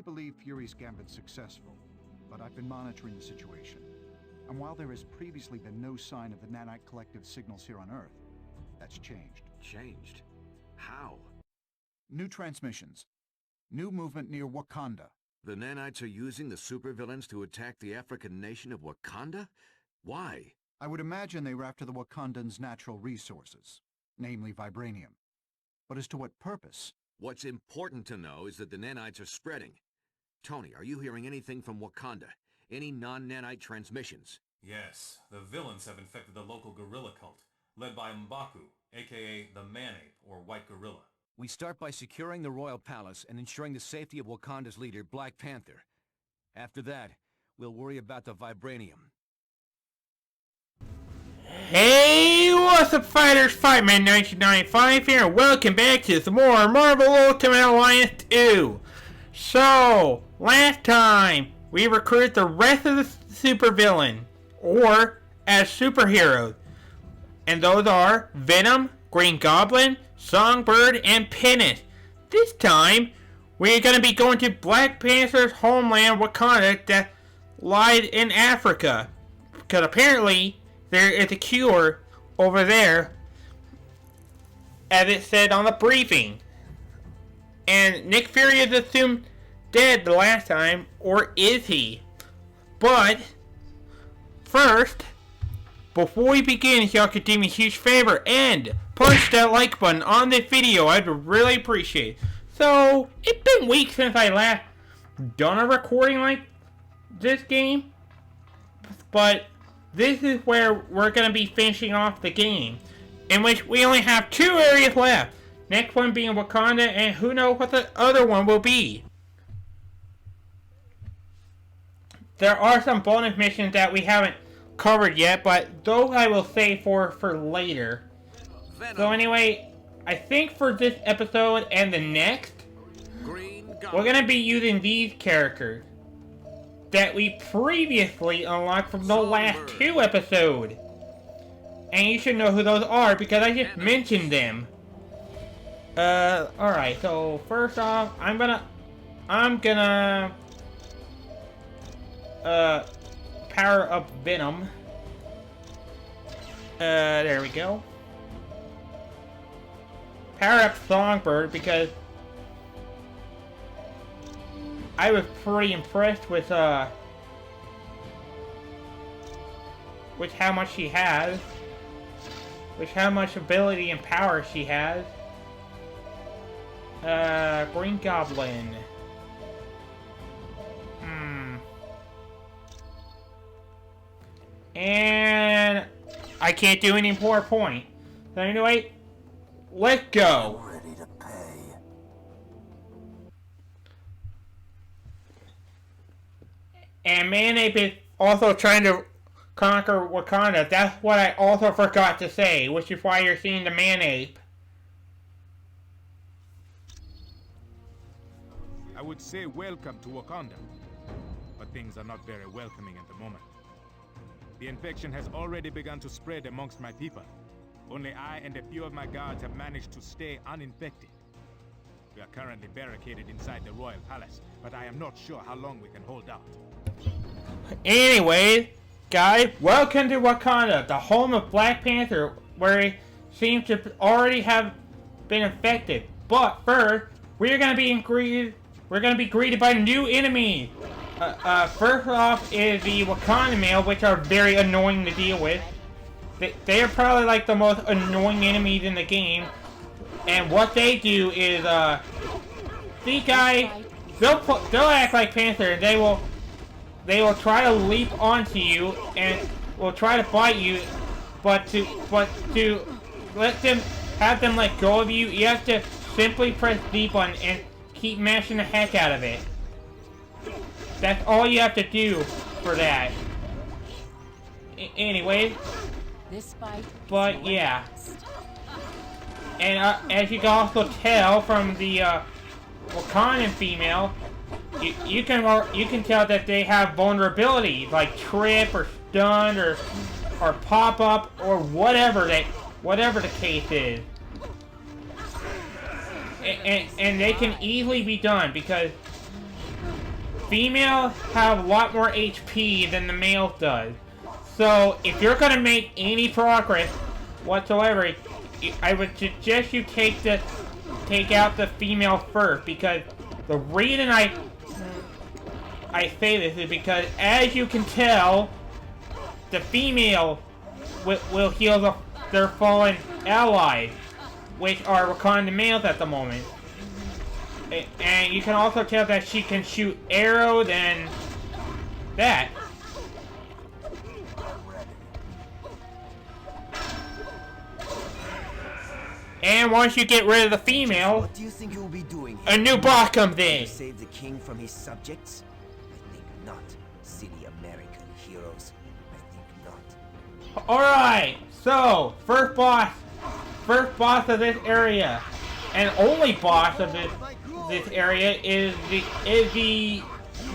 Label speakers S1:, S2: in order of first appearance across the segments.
S1: we believe Fury's gambit's successful, but I've been monitoring the situation. And while there has previously been no sign of the Nanite Collective signals here on Earth, that's changed.
S2: Changed? How?
S1: New transmissions. New movement near Wakanda.
S2: The nanites are using the supervillains to attack the African nation of Wakanda? Why?
S1: I would imagine they were after the Wakandans' natural resources, namely vibranium. But as to what purpose?
S2: What's important to know is that the nanites are spreading. Tony, are you hearing anything from Wakanda? Any non-nanite transmissions?
S3: Yes, the villains have infected the local guerrilla cult, led by M'Baku, aka the Man-Ape, or White Gorilla.
S4: We start by securing the Royal Palace and ensuring the safety of Wakanda's leader, Black Panther. After that, we'll worry about the vibranium.
S5: Hey, what's up, fighters? Fightman 1995 here, and welcome back to some more Marvel Ultimate Alliance 2. So, last time, we recruited the rest of the supervillain, or as superheroes. And those are Venom, Green Goblin, Songbird, and Pennant. This time, we're going to be going to Black Panther's homeland, Wakanda, that lies in Africa. Because apparently, there is a cure over there, as it said on the briefing. And Nick Fury is assumed dead the last time, or is he? But, first, before we begin, if y'all could do me a huge favor and punch that like button on this video, I'd really appreciate it. So, it's been weeks since I last done a recording like this game, but this is where we're going to be finishing off the game, in which we only have 2 areas left. Next one being Wakanda, and who knows what the other one will be. There are some bonus missions that we haven't covered yet, but those I will save for later.
S2: Venom.
S5: So anyway, I think for this episode and the next, we're going to be using these characters that we previously unlocked from the last 2 episodes. And you should know who those are because I just mentioned them. Alright, so first off, I'm gonna power up Venom. There we go. Power up Songbird because I was pretty impressed with how much she has, with how much ability and power she has. Green Goblin. And I can't do any more points. So anyway, let's go.
S6: Ready to pay.
S5: And Man-Ape is also trying to conquer Wakanda. That's what I also forgot to say, which is why you're seeing the Man-Ape.
S7: I would say welcome to Wakanda, but things are not very welcoming at the moment. The infection has already begun to spread amongst my people. Only I and a few of my guards have managed to stay uninfected. We are currently barricaded inside the Royal Palace, but I am not sure how long we can hold out.
S5: Anyway, guys, welcome to Wakanda, the home of Black Panther, where he seems to already have been infected. But first, we're gonna be greeted by new enemies. First off is the Wakanda male, which are very annoying to deal with. They are probably like the most annoying enemies in the game. And what they do is, these guys, they'll act like Panther, and they will try to leap onto you and will try to bite you, but to have them let go of you, you have to simply press D button and keep mashing the heck out of it. That's all you have to do for that. Anyway, but yeah. And as you can also tell from the Wakandan female, you can tell that they have vulnerabilities like trip or stun or pop up or whatever the case is. And they can easily be done because females have a lot more HP than the males does. So if you're gonna make any progress whatsoever, I would suggest you take out the female first, because the reason I say this is because, as you can tell, the female will heal their fallen allies, which are Wakanda males at the moment. And you can also tell that she can shoot arrows and that. And once you get rid of the female,
S6: what do you think you'll be doing?
S5: A new boss comes in.
S6: To save the king from his subjects? I think not, silly American heroes. I think not.
S5: Alright, so first boss of this area, and only boss of this area is the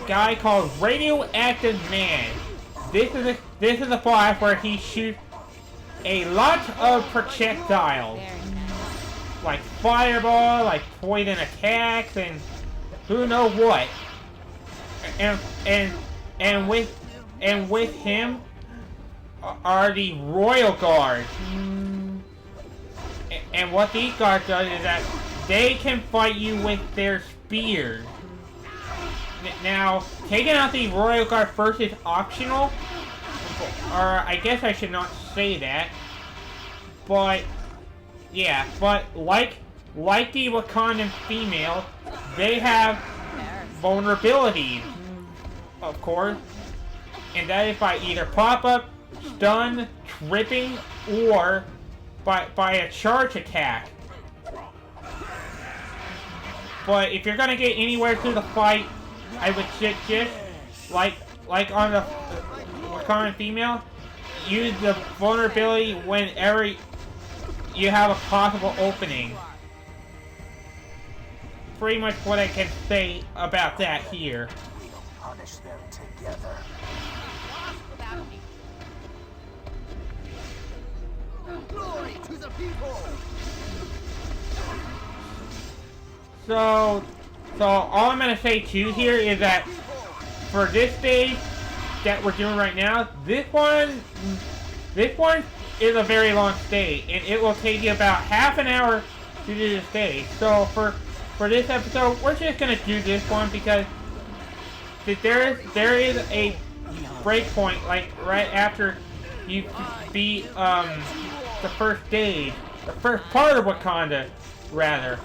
S5: guy called Radioactive Man. This is a boss where he shoots a lot of projectiles, like fireball, like poison attacks, and who knows what. And with him are the Royal Guard. And what these guards does is that they can fight you with their spears. Now, taking out the Royal Guard first is optional, or I guess I should not say that. But yeah, but like the Wakandan female, they have vulnerabilities, of course, and that is by either pop-up, stun, tripping, or by a charge attack. But if you're gonna get anywhere through the fight, I would suggest, like on the Wakandan female, use the vulnerability whenever you have a possible opening. Pretty much what I can say about that here.
S6: Punish them together. Glory to the people.
S5: So all I'm gonna say too here is that for this stage that we're doing right now, this one is a very long stage, and it will take you about half an hour to do the stage. So for this episode, we're just gonna do this one because there is a breakpoint, like right after you beat the first stage, the first part of Wakanda, rather.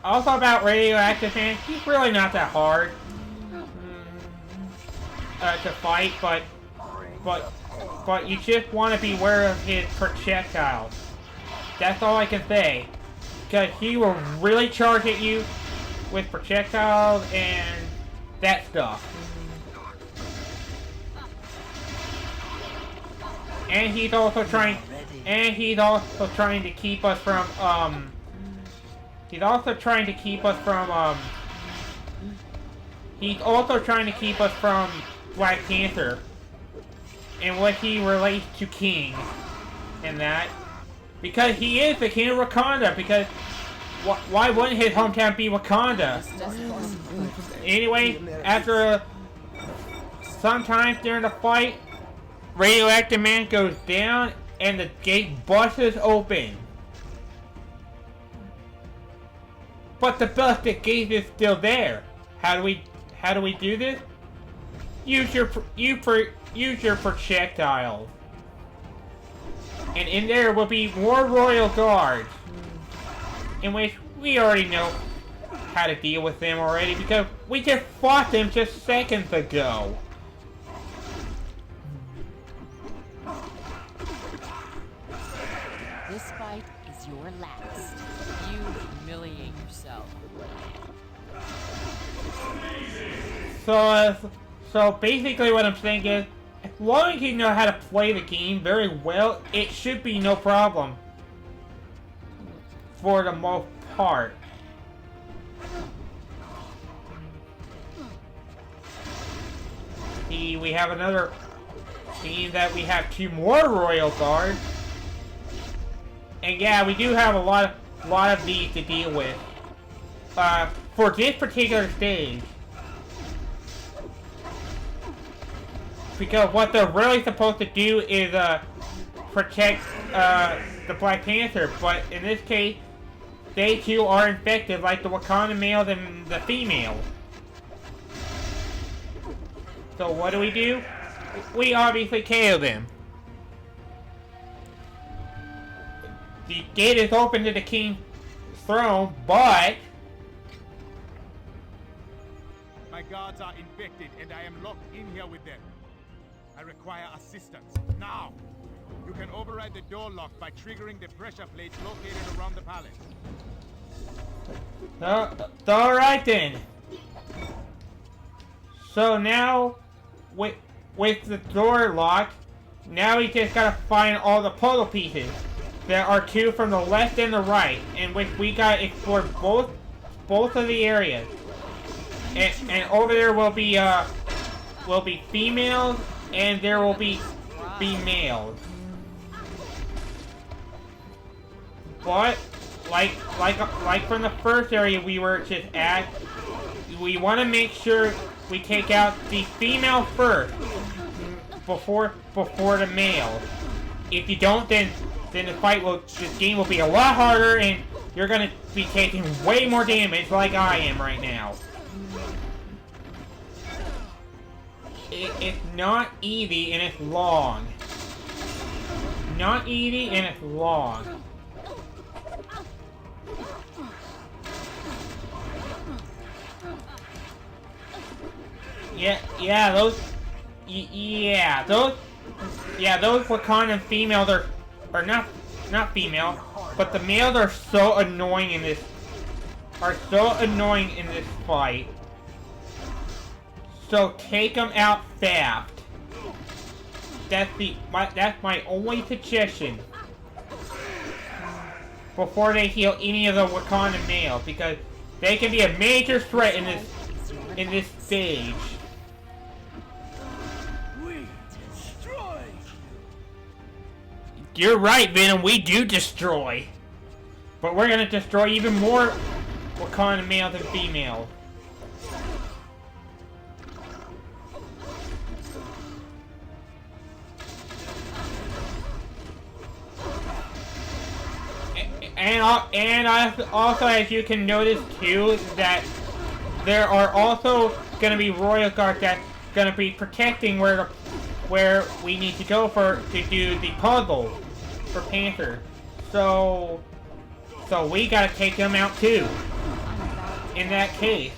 S5: Also about Radioactive Man, he's really not that hard to fight, but you just want to be aware of his projectiles. That's all I can say, because he will really charge at you with projectiles and that stuff. And he's also trying to keep us from He's also trying to keep us from Black Panther and what he relates to King and that, because he is the king of Wakanda. Because why wouldn't his hometown be Wakanda? Anyway, after sometimes during the fight, Radioactive Man goes down and the gate busts open. But the busted gate is still there. How do we do this? Use your projectiles. And in there will be more Royal Guards, in which we already know how to deal with them already, because we just fought them just seconds ago.
S8: This fight is your last. You humiliate yourself.
S5: So basically what I'm saying is, as long as you know how to play the game very well, it should be no problem. For the most part. See, we have another scene that we have 2 more Royal Guards. And yeah, we do have a lot of these to deal with. for this particular stage. Because what they're really supposed to do is protect the Black Panther, but in this case, they too are infected like the Wakanda males and the females. So what do? We obviously KO them. The gate is open to the King's throne, but
S7: My guards are infected and I am locked in here with them. I require assistance, now! You can override the door lock by triggering the pressure plates located around the palace.
S5: Alright then. So now, with the door locked, now we just gotta find all the puzzle pieces. There are two from the left and the right, in which we gotta explore both of the areas. And over there will be females, and there will be males. But like from the first area we were just at, we want to make sure we take out the female first before the male. If you don't, then this game will be a lot harder, and you're gonna be taking way more damage like I am right now. It's not easy and it's long. Not easy and it's long. Those Wakandan females are not female, but the males are so annoying in this fight. So take them out fast. That's my only suggestion before they heal any of the Wakanda males, because they can be a major threat in this stage. You're right, Venom, we do destroy. But we're gonna destroy even more Wakanda males and females. And also, as you can notice too, that there are also gonna be royal guards that gonna be protecting where we need to go to do the puzzle for Panther. So we gotta take them out too. In that case.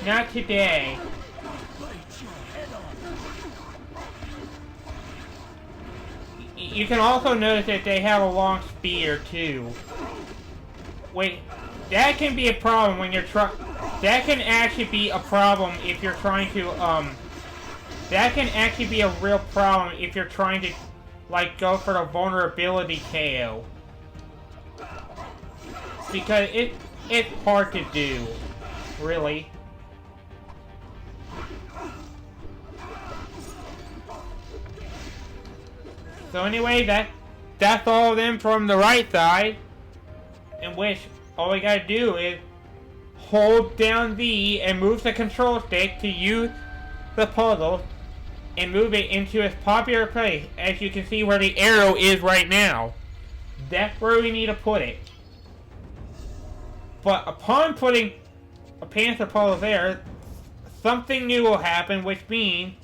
S5: Not today. You can also notice that they have a long spear too. Wait, that can be a problem when you're that can actually be a problem if you're trying to that can actually be a real problem if you're trying to like go for the vulnerability KO. Because it's hard to do, really. So anyway, that's all of them from the right side, in which all we gotta do is hold down V and move the control stick to use the puzzle and move it into its popular place, as you can see where the arrow is right now. That's where we need to put it. But upon putting a Panther puzzle there, something new will happen, which means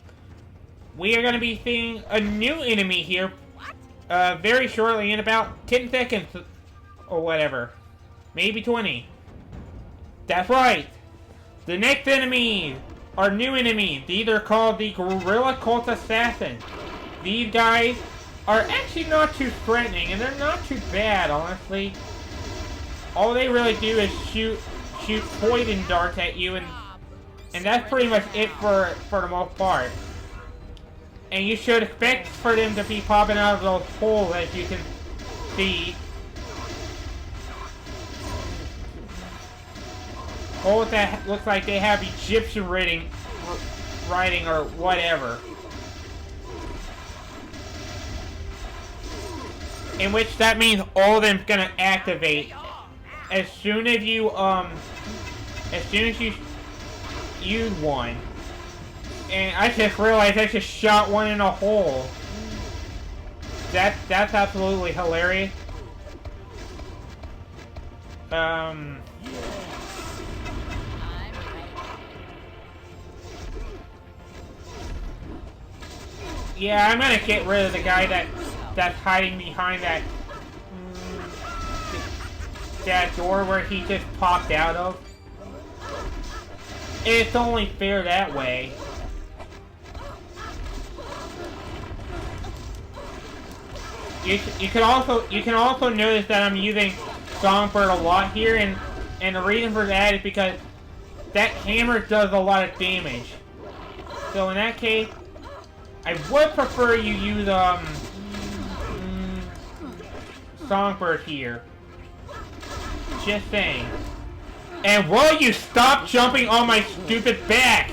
S5: we are going to be seeing a new enemy here very shortly, in about 10 seconds or whatever. Maybe 20. That's right. The next enemies are new enemies. These are called the Gorilla Cult Assassins. These guys are actually not too threatening, and they're not too bad, honestly. All they really do is shoot poison darts at you, And that's pretty much it for the most part. And you should expect for them to be popping out of those holes, as you can see. Holes that looks like they have Egyptian writing or whatever. In which that means all of them's gonna activate as soon as you use one. And I just realized I just shot one in a hole. That's absolutely hilarious. Yeah, I'm gonna get rid of the guy that's hiding behind that door where he just popped out of. It's only fair that way. You can also notice that I'm using Songbird a lot here, and the reason for that is because that hammer does a lot of damage. So in that case, I would prefer you use Songbird here. Just saying. And will you stop jumping on my stupid back?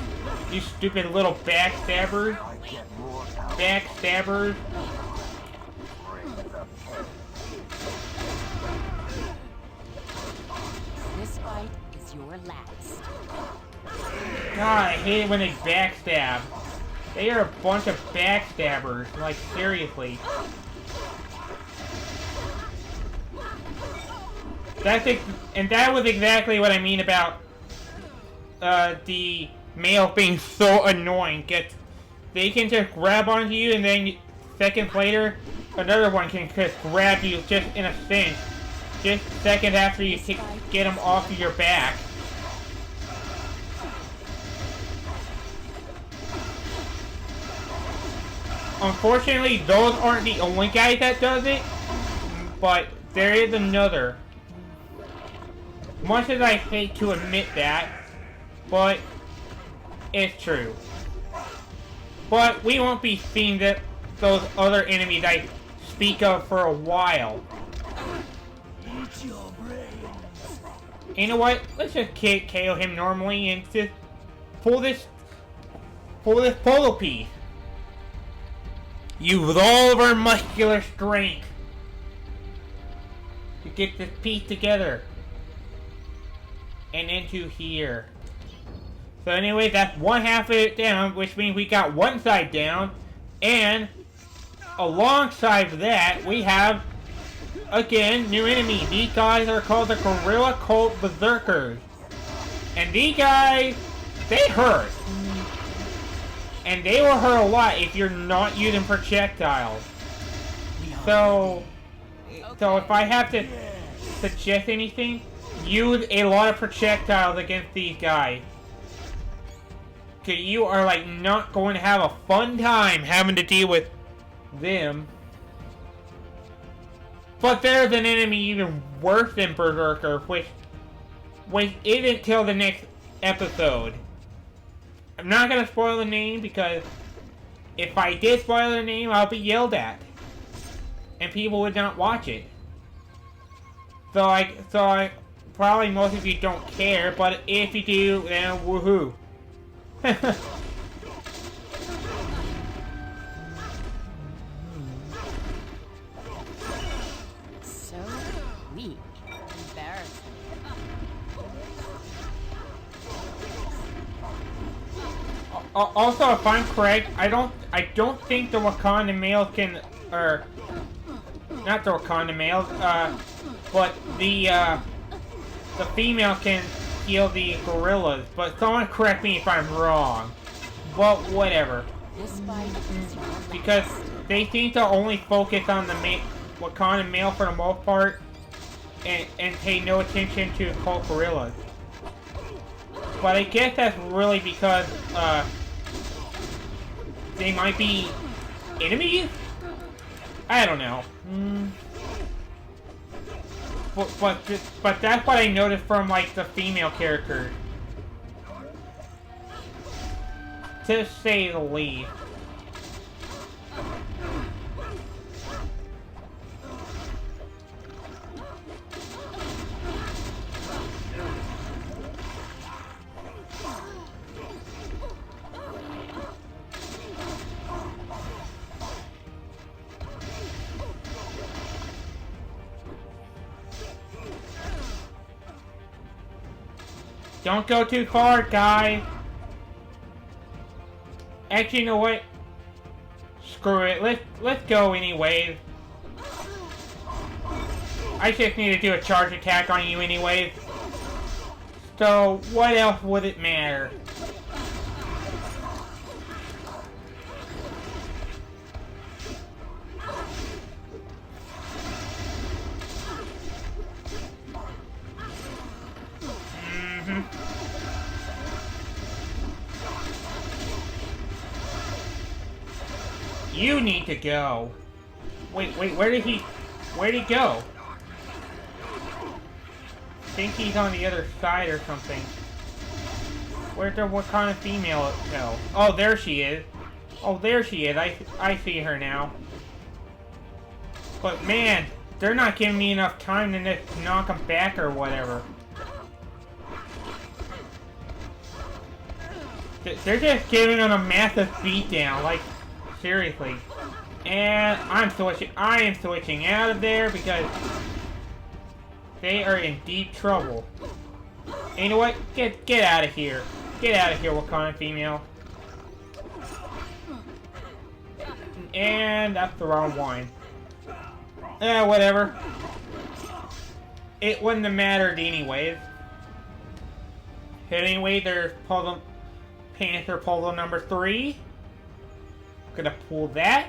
S5: You stupid little backstabbers. Backstabbers.
S8: This fight is your last.
S5: God, I hate it when they backstab. They are a bunch of backstabbers. Like, seriously. And that was exactly what I mean about the male being so annoying. They can just grab onto you, and then seconds later, another one can just grab you just in a cinch. Just seconds after you get them off of your back. Unfortunately, those aren't the only guys that does it, but there is another. Much as I hate to admit that, but it's true. But we won't be seeing those other enemies I speak of for a while. You know what? Let's just KO him normally and just pull this polo piece. Use all of our muscular strength to get this piece together and into here. So anyway, that's one half of it down, which means we got one side down, and alongside of that, we have, again, new enemy. These guys are called the Gorilla Cult Berserkers. And these guys, they hurt. And they will hurt a lot if you're not using projectiles. So if I have to suggest anything, use a lot of projectiles against these guys. Cause you are like not going to have a fun time having to deal with them. But there's an enemy even worse than Berserker, which isn't till the next episode. I'm not gonna spoil the name because if I did spoil the name, I'll be yelled at, and people would not watch it. So I probably most of you don't care, but if you do, then woohoo.
S8: So weak. Embarrassing.
S5: Also, if I'm correct, I don't think the Wakanda males can, or not the Wakanda males, but the female can heal the gorillas. But someone correct me if I'm wrong. But whatever.
S8: This fight is your last.
S5: Because they seem to only focus on the Wakanda male for the most part, and pay no attention to cult gorillas. But I guess that's really because they might be enemies? I don't know. But that's what I noticed from like the female characters. to say the least. Don't go too far, guys. Actually, you know what? Screw it. Let's go anyways. I just need to do a charge attack on you anyways. So, what else would it matter? You need to go. Wait, where'd he go? I think he's on the other side or something. Where'd the Wakanda female go? Oh, there she is. Oh, there she is. I see her now. But man, they're not giving me enough time to just knock them back or whatever. They're just giving them a massive beatdown, like, seriously. And I am switching out of there because they are in deep trouble. And you know what? Get out of here. Get out of here, Wakanda female. And that's the wrong one. Whatever. It wouldn't have mattered anyways. Anyway, there's Panther puzzle number 3. Gonna pull that.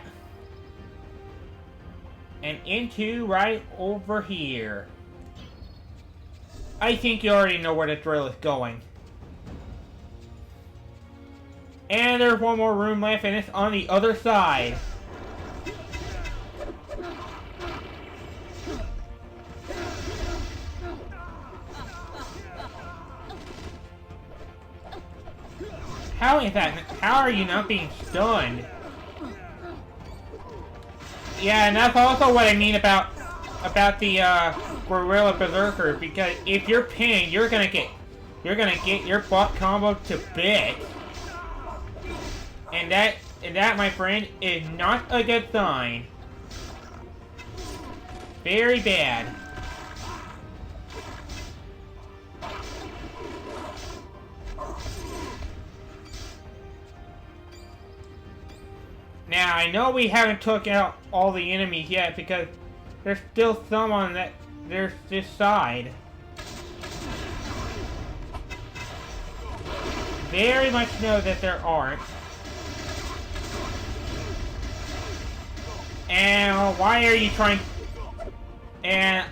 S5: And into right over here. I think you already know where the drill is going. And there's one more room left, and it's on the other side. How is that? How are you not being stunned? Yeah, and that's also what I mean about the Gorilla Berserker, because if you're pinned, you're gonna get your butt combo to bit. And that, my friend, is not a good sign. Very bad. Now, I know we haven't took out all the enemies yet because there's still some on there's this side. Very much know that there aren't. And why are you trying... And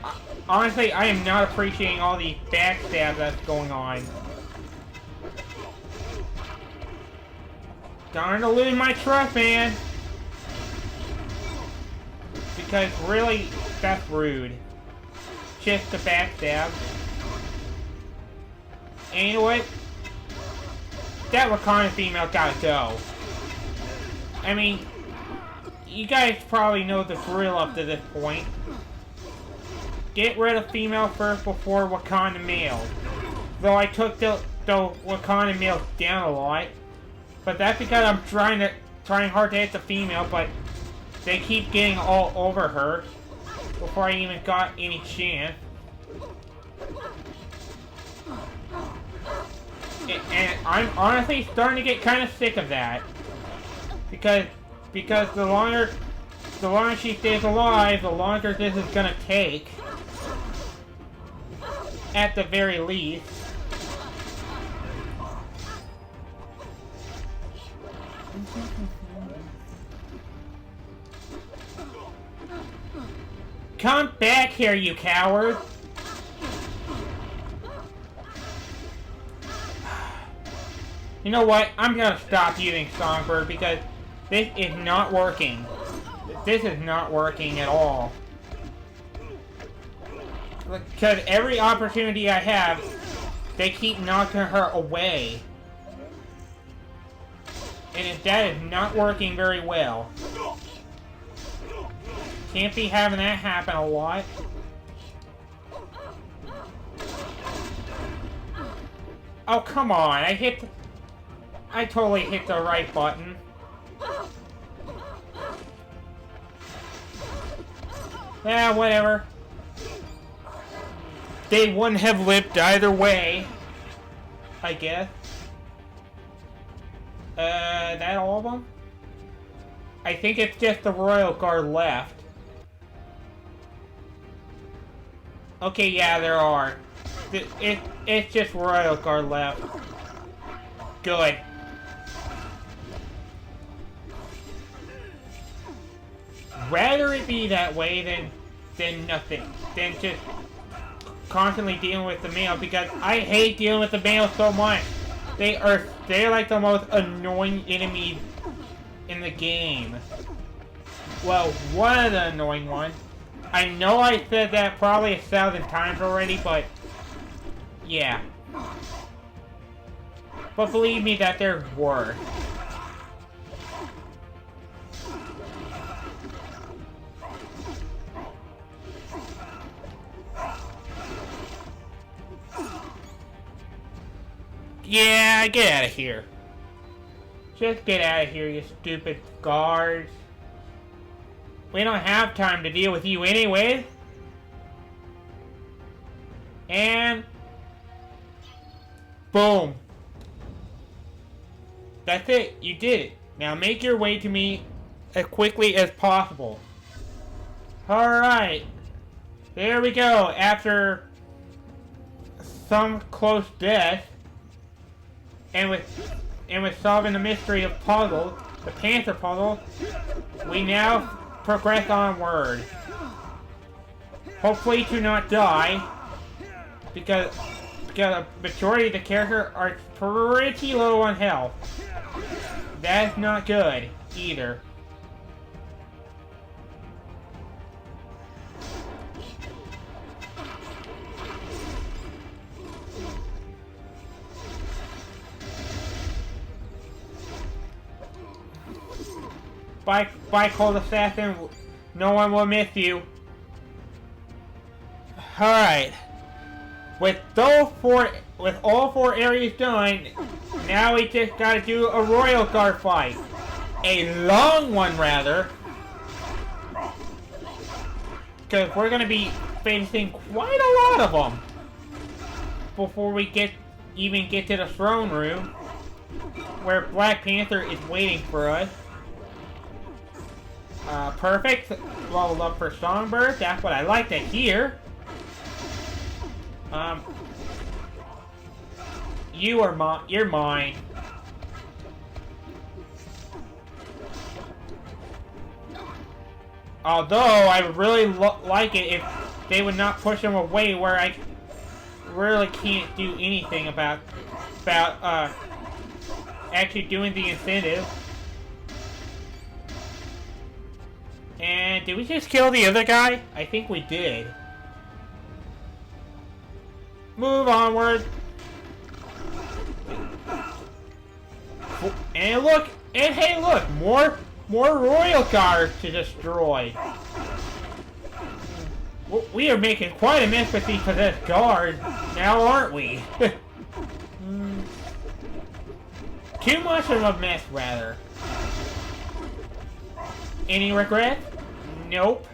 S5: honestly, I am not appreciating all the backstab that's going on. Starting to lose my trust, man. Because really, that's rude. Just a backstab. And you know what? That Wakanda female gotta go. I mean, you guys probably know the drill up to this point. Get rid of female first before Wakanda male. Though I took the Wakanda male down a lot. But that's because I'm trying hard to hit the female, but they keep getting all over her before I even got any chance. And I'm honestly starting to get kind of sick of that. Because the longer she stays alive, the longer this is gonna take. At the very least. Come back here, you coward! You know what? I'm gonna stop using Songbird because this is not working. This is not working at all. Because every opportunity I have, they keep knocking her away. And that is not working very well. Can't be having that happen a lot. Oh, come on. I totally hit the right button. Yeah, whatever. They wouldn't have lived either way, I guess. That all of them? I think it's just the Royal Guard left. Okay, yeah, there are. It's just Royal Guard left. Good. Rather it be that way than nothing. Than just constantly dealing with the mail, because I hate dealing with the mail so much. They're like the most annoying enemy in the game. Well, one of the annoying ones. I know I said that probably 1,000 times already, but yeah. But believe me that there's worse. Yeah, get out of here. Just get out of here, you stupid guards. We don't have time to deal with you anyway. And boom. That's it. You did it. Now make your way to me as quickly as possible. Alright. There we go. After some close death, and with solving the mystery of puzzle, the Panther puzzle, we now progress onward. Hopefully to not die, because a majority of the characters are pretty low on health. That's not good either. Bye, Cold Assassin. No one will miss you. Alright. With all four areas done, now we just gotta do a Royal Guard fight. A long one, rather. Because we're gonna be facing quite a lot of them before we even get to the throne room, where Black Panther is waiting for us. Perfect. Leveled up for Songbird. That's what I like to hear. You're mine. Although I would really like it if they would not push him away, where I really can't do anything about actually doing the incentive. And did we just kill the other guy? I think we did. Move onward. And look, and hey look, more Royal Guards to destroy. We are making quite a mess with these possessed guards, now aren't we? Too much of a mess, rather. Any regrets? Nope.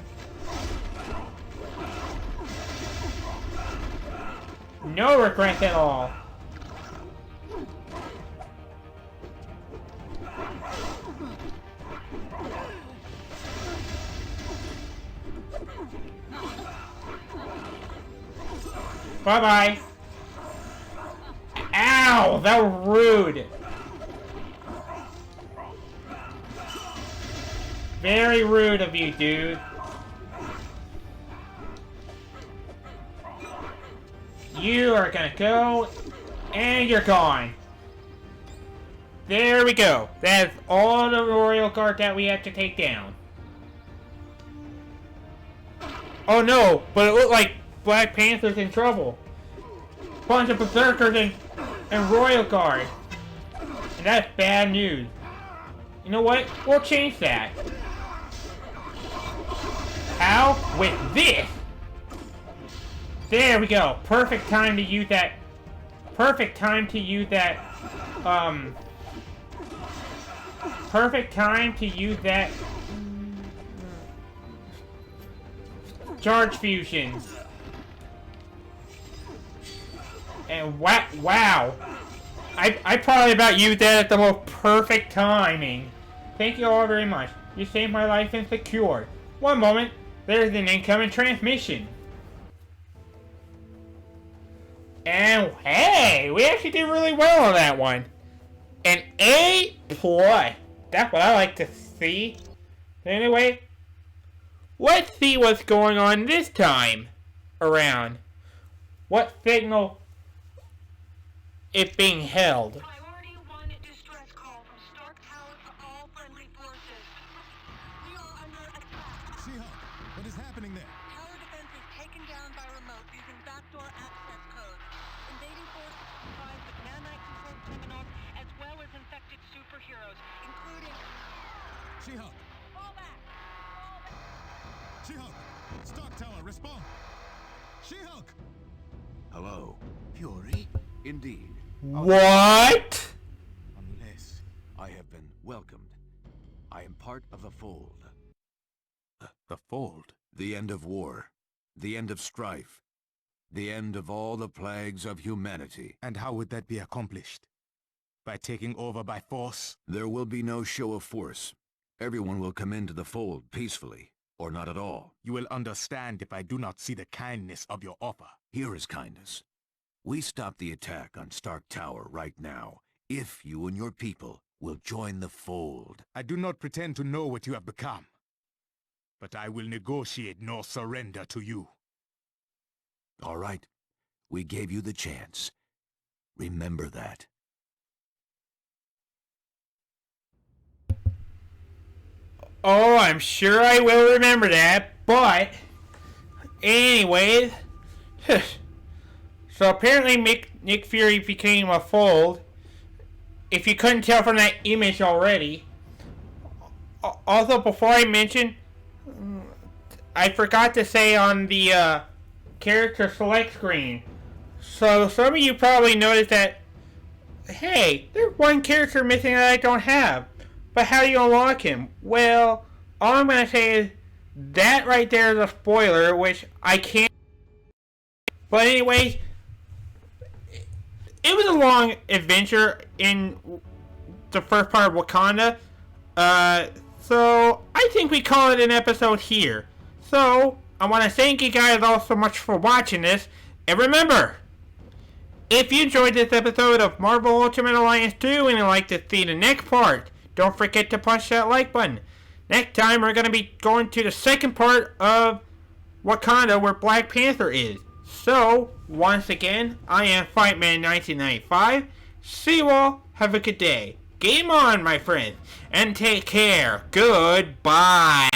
S5: No regrets at all. Bye-bye. Ow! That was rude. Very rude of you, dude. You are gonna go, and you're gone. There we go. That's all the Royal Guard that we have to take down. Oh no, but it looked like Black Panther's in trouble. Bunch of Berserkers and Royal Guard. And that's bad news. You know what? We'll change that. How? With this! There we go. Perfect time to use that. Perfect time to use that. Perfect time to use that. Charge fusion. And wow. I probably about used that at the most perfect timing. Thank you all very much. You saved my life and secured. One moment. There's an incoming transmission. And hey, we actually did really well on that one. An A+. That's what I like to see. Anyway, let's see what's going on this time around. What signal is being held?
S9: Priority 1 distress call from Stark Tower to all friendly forces. We are under attack.
S7: She-Hulk, what is happening there?
S9: Tower defense is taken down by remote using backdoor access codes. Invading forces comprised of nanite-controlled criminals as well as infected superheroes, including...
S7: She-Hulk!
S9: Fall back! Fall back!
S7: She-Hulk! Stark Tower, respond! She-Hulk!
S4: Hello. Fury? Indeed.
S5: What?
S7: Unless...
S4: I have been welcomed. I am part of the Fold.
S7: The Fold?
S4: The end of war. The end of strife. The end of all the plagues of humanity.
S7: And how would that be accomplished? By taking over by force?
S4: There will be no show of force. Everyone will come into the Fold peacefully, or not at all.
S7: You will understand if I do not see the kindness of your offer.
S4: Here is kindness. We stop the attack on Stark Tower right now, if you and your people will join the Fold.
S7: I do not pretend to know what you have become. But I will negotiate nor surrender to you.
S4: All right. We gave you the chance. Remember that.
S5: Oh, I'm sure I will remember that, but... Anyways... So apparently Nick Fury became a Fold. If you couldn't tell from that image already. Also, before I mention... I forgot to say on the character select screen. So some of you probably noticed that... Hey, there's one character missing that I don't have. But how do you unlock him? Well, all I'm going to say is that right there is a spoiler, which I can't... But anyways, it was a long adventure in the first part of Wakanda. So I think we call it an episode here. So, I want to thank you guys all so much for watching this. And remember, if you enjoyed this episode of Marvel Ultimate Alliance 2 and you'd like to see the next part, don't forget to push that like button. Next time, we're going to be going to the second part of Wakanda where Black Panther is. So, once again, I am Fightman1995. See you all. Have a good day. Game on, my friends. And take care. Goodbye.